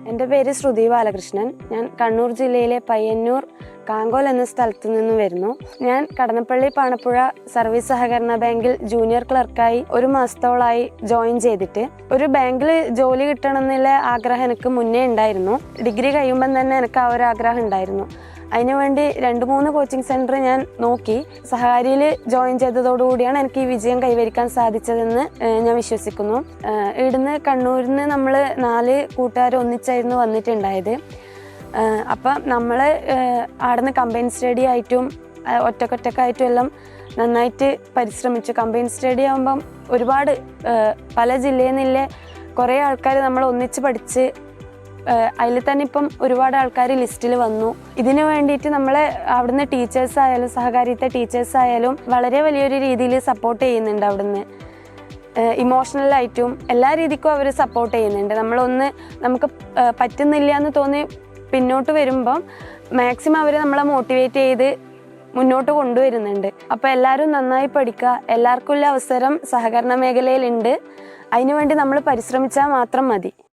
എൻ്റെ പേര് ശ്രുതി ബാലകൃഷ്ണൻ. ഞാൻ കണ്ണൂർ ജില്ലയിലെ പയ്യന്നൂർ കാങ്കോൽ എന്ന സ്ഥലത്തു നിന്ന് വരുന്നു. ഞാൻ കടന്നപ്പള്ളി പാണപ്പുഴ സർവീസ് സഹകരണ ബാങ്കിൽ ജൂനിയർ ക്ലർക്കായി 1 മാസത്തോളായി ജോയിൻ ചെയ്തിട്ട്. ഒരു ബാങ്കിൽ ജോലി കിട്ടണം എന്നുള്ള ആഗ്രഹം എനിക്ക് മുന്നേ ഉണ്ടായിരുന്നു. ഡിഗ്രി കഴിയുമ്പം തന്നെ എനിക്ക് ആ ഒരു ആഗ്രഹം ഉണ്ടായിരുന്നു. അതിനുവേണ്ടി 2-3 കോച്ചിങ് സെൻറ്റർ ഞാൻ നോക്കി. സഹകാരിയിൽ ജോയിൻ ചെയ്തതോടുകൂടിയാണ് എനിക്ക് ഈ വിജയം കൈവരിക്കാൻ സാധിച്ചതെന്ന് ഞാൻ വിശ്വസിക്കുന്നു. ഇവിടുന്ന് കണ്ണൂരിൽ നിന്ന് നമ്മൾ 4 കൂട്ടുകാർ ഒന്നിച്ചായിരുന്നു വന്നിട്ടുണ്ടായത്. അപ്പം നമ്മൾ അവിടുന്ന് കമ്പൈൻ സ്റ്റഡി ആയിട്ടും ഒറ്റക്കൊറ്റക്കായിട്ടും എല്ലാം നന്നായിട്ട് പരിശ്രമിച്ചു. കമ്പൈൻ സ്റ്റഡി ആകുമ്പം ഒരുപാട് പല ജില്ലയിൽ നിന്നില്ലേ കുറേ ആൾക്കാർ നമ്മൾ ഒന്നിച്ച് പഠിച്ച് അതിൽ തന്നെ ഇപ്പം ഒരുപാട് ആൾക്കാർ ലിസ്റ്റിൽ വന്നു. ഇതിനു വേണ്ടിയിട്ട് നമ്മളെ അവിടുന്ന് ടീച്ചേഴ്സായാലും സഹകാരിത്തെ ടീച്ചേഴ്സായാലും വളരെ വലിയൊരു രീതിയിൽ സപ്പോർട്ട് ചെയ്യുന്നുണ്ട്. അവിടുന്ന് ഇമോഷണലായിട്ടും എല്ലാ രീതിക്കും അവർ സപ്പോർട്ട് ചെയ്യുന്നുണ്ട്. നമുക്ക് പറ്റുന്നില്ല എന്ന് തോന്നി പിന്നോട്ട് വരുമ്പം മാക്സിമം അവർ നമ്മളെ മോട്ടിവേറ്റ് ചെയ്ത് മുന്നോട്ട് കൊണ്ടുവരുന്നുണ്ട്. അപ്പോൾ എല്ലാവരും നന്നായി പഠിക്കുക. എല്ലാവർക്കും ഉള്ള അവസരം സഹകരണ മേഖലയിലുണ്ട്. അതിനുവേണ്ടി നമ്മൾ പരിശ്രമിച്ചാൽ മാത്രം മതി.